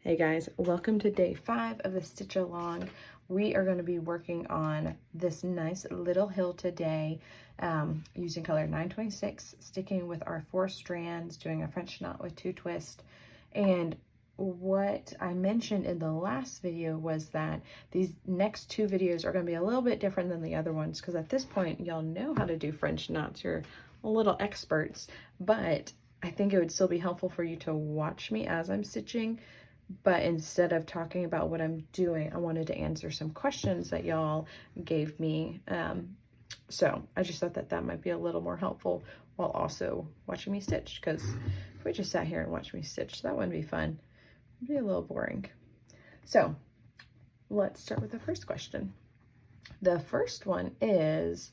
Hey guys, welcome to day 5 of the stitch along. We are going to be working on this nice little hill today using color 926, sticking with our 4 strands, doing a French knot with 2 twists. And what I mentioned in the last video was that these next 2 videos are going to be a little bit different than the other ones, because at this point y'all know how to do French knots. You're little experts, but I think it would still be helpful for you to watch me as I'm stitching. But instead of talking about what I'm doing, I wanted to answer some questions that y'all gave me. So I just thought that that might be a little more helpful while also watching me stitch, because if we just sat here and watched me stitch, that wouldn't be fun. It'd be a little boring. So let's start with the first question. The first one is,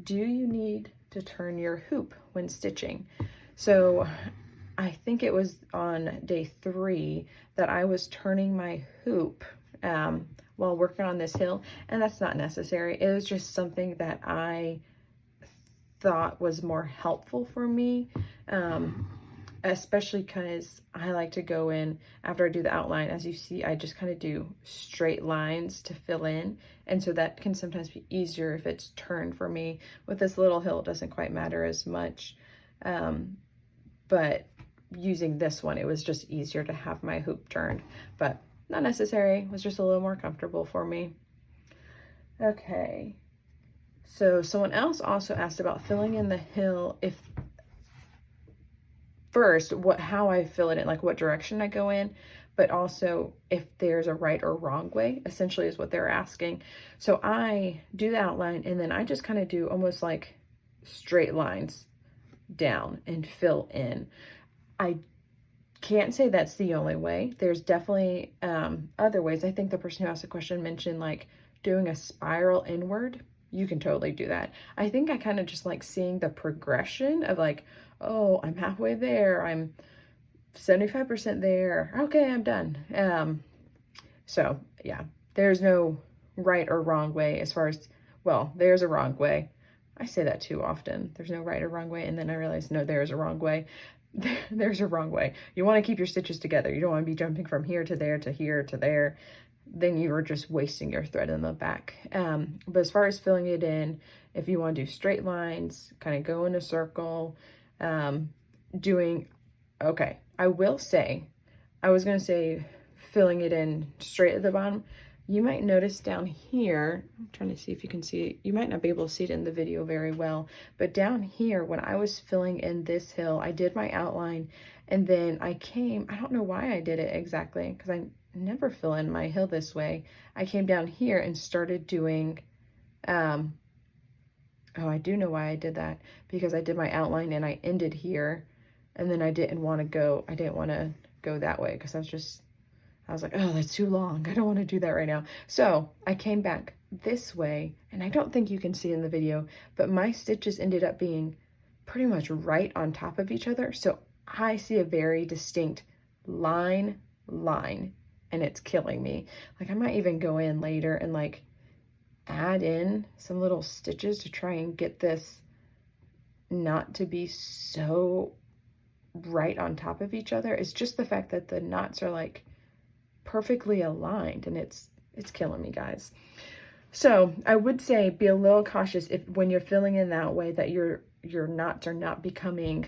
do you need to turn your hoop when stitching? So I think it was on day 3 that I was turning my hoop while working on this hill, and that's not necessary. It was just something that I thought was more helpful for me, especially because I like to go in after I do the outline. As you see, I just kind of do straight lines to fill in, and so that can sometimes be easier if it's turned for me. With this little hill, it doesn't quite matter as much, but using this one, it was just easier to have my hoop turned, but not necessary. It was just a little more comfortable for me. Okay, so someone else also asked about filling in the hill. If first, how I fill it in, like what direction I go in, but also if there's a right or wrong way, essentially is what they're asking. So I do the outline, and then I just kind of do almost like straight lines down and fill in. I can't say that's the only way. There's definitely other ways. I think the person who asked the question mentioned like doing a spiral inward. You can totally do that. I think I kind of just like seeing the progression of like, oh, I'm halfway there, I'm 75% there, okay, I'm done. So yeah, there's no right or wrong way as far as, well, there's a wrong way. I say that too often. There's no right or wrong way, and then I realize, no, there's a wrong way. There's a wrong way. You want to keep your stitches together. You don't want to be jumping from here to there to here to there. Then you are just wasting your thread in the back. But as far as filling it in, if you want to do straight lines, kind of go in a circle, okay, I will say, I was going to say filling it in straight at the bottom. You might notice down here, I'm trying to see if you can see it. You might not be able to see it in the video very well, but down here, when I was filling in this hill, I did my outline, and then I don't know why I did it exactly, because I never fill in my hill this way. I came down here and started doing, oh, I do know why I did that, because I did my outline and I ended here, and then I didn't want to go that way, because I was like, oh, that's too long. I don't want to do that right now. So I came back this way, and I don't think you can see in the video, but my stitches ended up being pretty much right on top of each other. So I see a very distinct line, and it's killing me. Like I might even go in later and like add in some little stitches to try and get this not to be so right on top of each other. It's just the fact that the knots are like perfectly aligned, and it's killing me, guys. So I would say be a little cautious if when you're filling in that way, that your knots are not becoming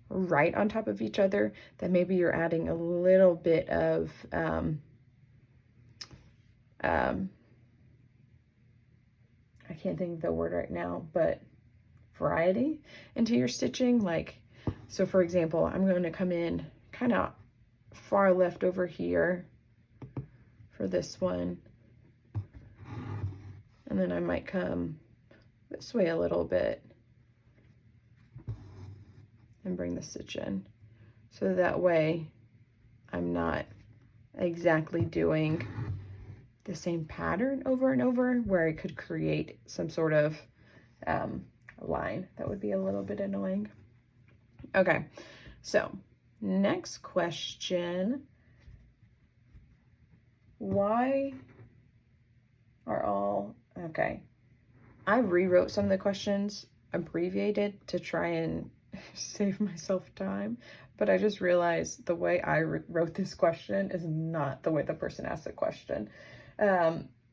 right on top of each other, that maybe you're adding a little bit of I can't think of the word right now, but variety into your stitching. Like, so for example, I'm going to come in kind of far left over here for this one, and then I might come this way a little bit and bring the stitch in, so that way I'm not exactly doing the same pattern over and over, where it could create some sort of line that would be a little bit annoying. Okay, so next question. Why are all, okay, I rewrote some of the questions abbreviated to try and save myself time, but I just realized the way I wrote this question is not the way the person asked the question.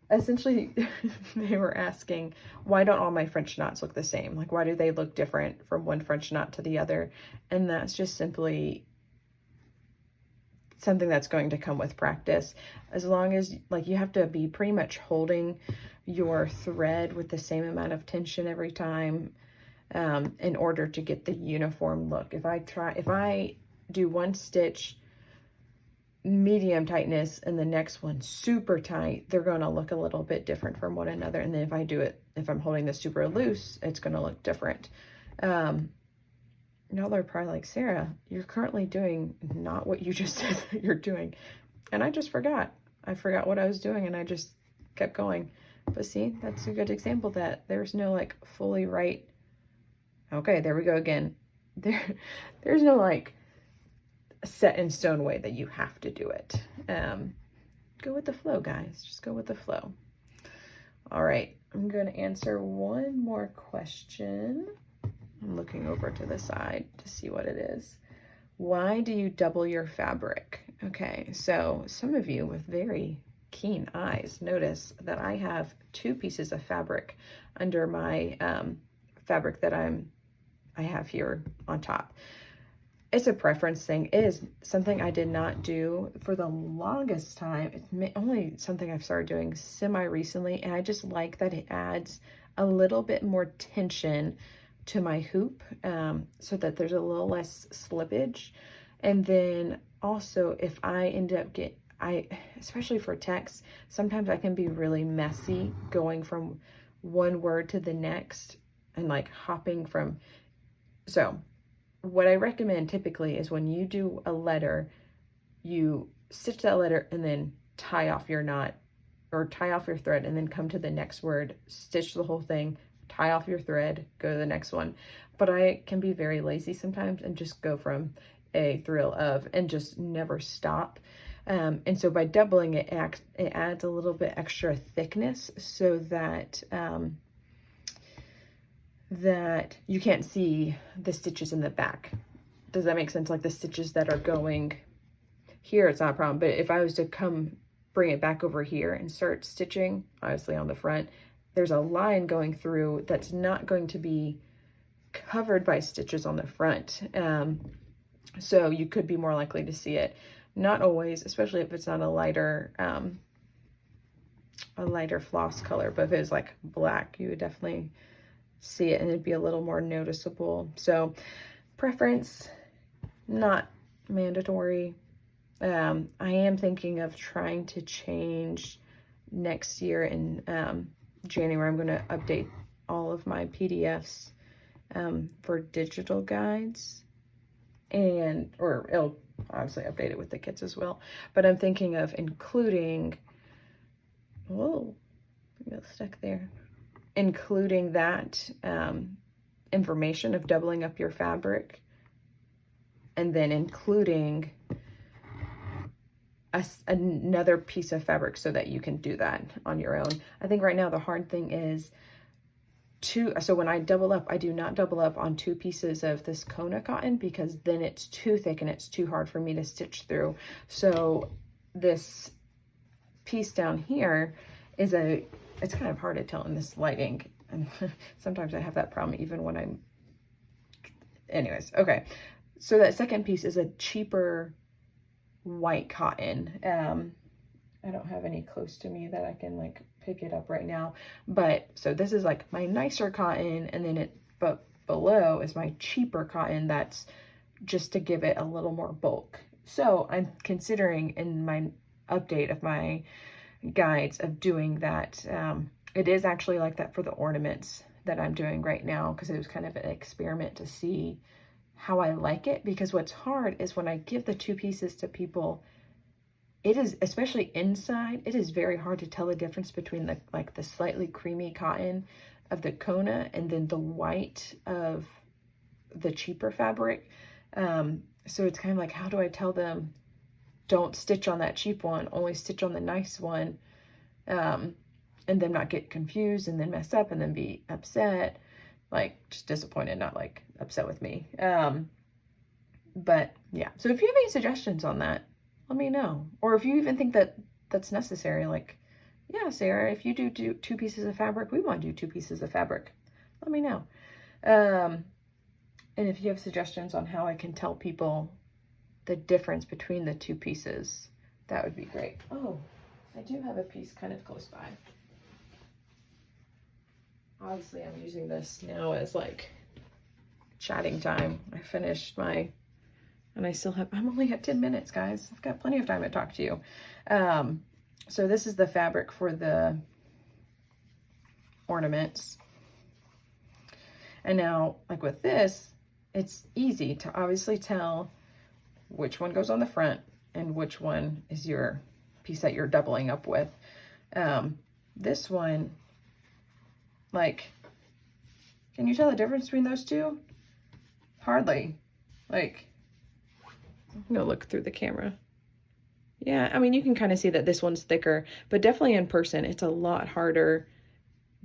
Essentially, they were asking, why don't all my French knots look the same? Like, why do they look different from one French knot to the other? And that's just simply something that's going to come with practice. As long as, like, you have to be pretty much holding your thread with the same amount of tension every time in order to get the uniform look. If I do one stitch medium tightness and the next one super tight, they're going to look a little bit different from one another. And then if I'm holding this super loose, it's going to look different. Now they're probably like, Sarah, you're currently doing not what you just said that you're doing. And I just forgot. I forgot what I was doing and I just kept going. But see, that's a good example that there's no like fully right. Okay, there we go again. There's no like set in stone way that you have to do it. Go with the flow, guys. Just go with the flow. All right, I'm going to answer one more question. I'm looking over to the side to see what it is. Why do you double your fabric? Okay, so some of you with very keen eyes notice that I have 2 pieces of fabric under my fabric that I have here on top. It's a preference thing. It is something I did not do for the longest time. It's only something I've started doing semi-recently, and I just like that it adds a little bit more tension to my hoop so that there's a little less slippage. And then also if I end up especially for text, sometimes I can be really messy going from one word to the next and like hopping from, so what I recommend typically is when you do a letter, you stitch that letter and then tie off your knot or tie off your thread and then come to the next word, stitch the whole thing, tie off your thread, go to the next one. But I can be very lazy sometimes and just go from a thrill of and just never stop. And so by doubling it, it adds a little bit extra thickness so that that you can't see the stitches in the back. Does that make sense? Like the stitches that are going here, it's not a problem. But if I was to bring it back over here and start stitching, obviously on the front, there's a line going through that's not going to be covered by stitches on the front. So you could be more likely to see it. Not always, especially if it's not a lighter floss color, but if it was like black, you would definitely see it and it'd be a little more noticeable. So preference, not mandatory. I am thinking of trying to change next year in January. I'm going to update all of my PDFs for digital guides, or it'll obviously update it with the kits as well. But I'm thinking of including, whoa, I got stuck there. Including that information of doubling up your fabric, and then including another piece of fabric so that you can do that on your own. I think right now the hard thing is so when I double up, I do not double up on 2 pieces of this Kona cotton because then it's too thick and it's too hard for me to stitch through. So this piece down here is it's kind of hard to tell in this lighting. And sometimes I have that problem even when I'm, anyways, okay. So that second piece is a cheaper white cotton. I don't have any close to me that I can like pick it up right now. But so this is like my nicer cotton, and then but below is my cheaper cotton that's just to give it a little more bulk. So I'm considering in my update of my guides of doing that. It is actually like that for the ornaments that I'm doing right now because it was kind of an experiment to see how I like it. Because what's hard is when I give the 2 pieces to people, it is, especially inside, it is very hard to tell the difference between the slightly creamy cotton of the Kona and then the white of the cheaper fabric. So it's kind of like, how do I tell them, don't stitch on that cheap one, only stitch on the nice one, and then not get confused and then mess up and then be upset, like just disappointed, not like upset with me. But yeah. So if you have any suggestions on that, let me know. Or if you even think that that's necessary, like, yeah, Sarah, if you do 2 pieces of fabric, we want to do 2 pieces of fabric. Let me know. And if you have suggestions on how I can tell people the difference between the 2 pieces, that would be great. Oh, I do have a piece kind of close by. Obviously, I'm using this now as like chatting time. I finished my, and I still have, I'm only at 10 minutes, guys. I've got plenty of time to talk to you. So this is the fabric for the ornaments. And now, like with this, it's easy to obviously tell which one goes on the front and which one is your piece that you're doubling up with. This one, like, can you tell the difference between those two? Hardly. Like, I'm gonna look through the camera. Yeah, I mean, you can kind of see that this one's thicker, but definitely in person, it's a lot harder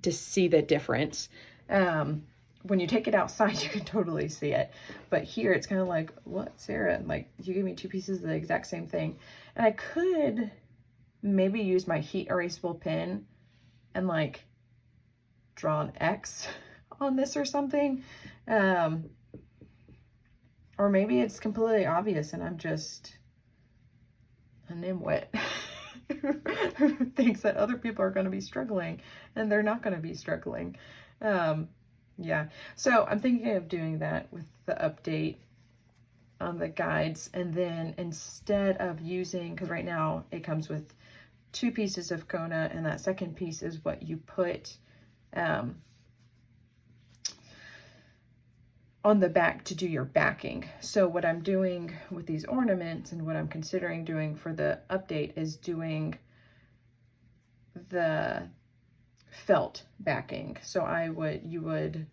to see the difference. When you take it outside, you can totally see it. But here, it's kind of like, what, Sarah? Like, you gave me 2 pieces of the exact same thing. And I could maybe use my heat erasable pen and, like, draw an X on this or something. Or maybe it's completely obvious and I'm just a nimwit who thinks that other people are going to be struggling and they're not going to be struggling. Yeah, so I'm thinking of doing that with the update on the guides, and then instead of using, because right now it comes with 2 pieces of Kona, and that second piece is what you put on the back to do your backing. So what I'm doing with these ornaments and what I'm considering doing for the update is doing the felt backing. So you would,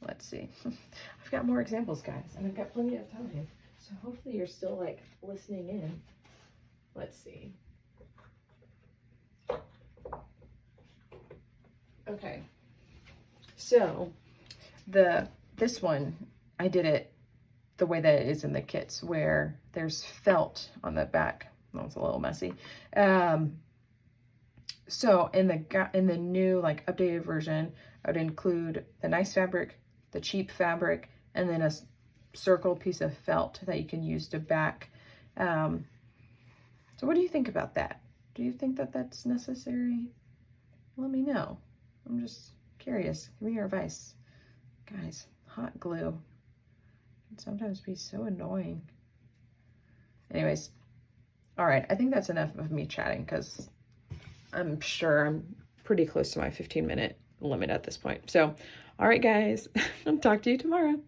let's see. I've got more examples, guys, and I've got plenty of time. So hopefully you're still like listening in. Let's see. Okay. So this one, I did it the way that it is in the kits, where there's felt on the back. That was a little messy. So in the new, like, updated version, I would include the nice fabric, the cheap fabric, and then a circle piece of felt that you can use to back. So what do you think about that? Do you think that that's necessary? Let me know. I'm just curious. Give me your advice. Guys, hot glue can sometimes be so annoying. Anyways, all right. I think that's enough of me chatting, because I'm sure I'm pretty close to my 15-minute limit at this point. So, all right, guys, I'll talk to you tomorrow.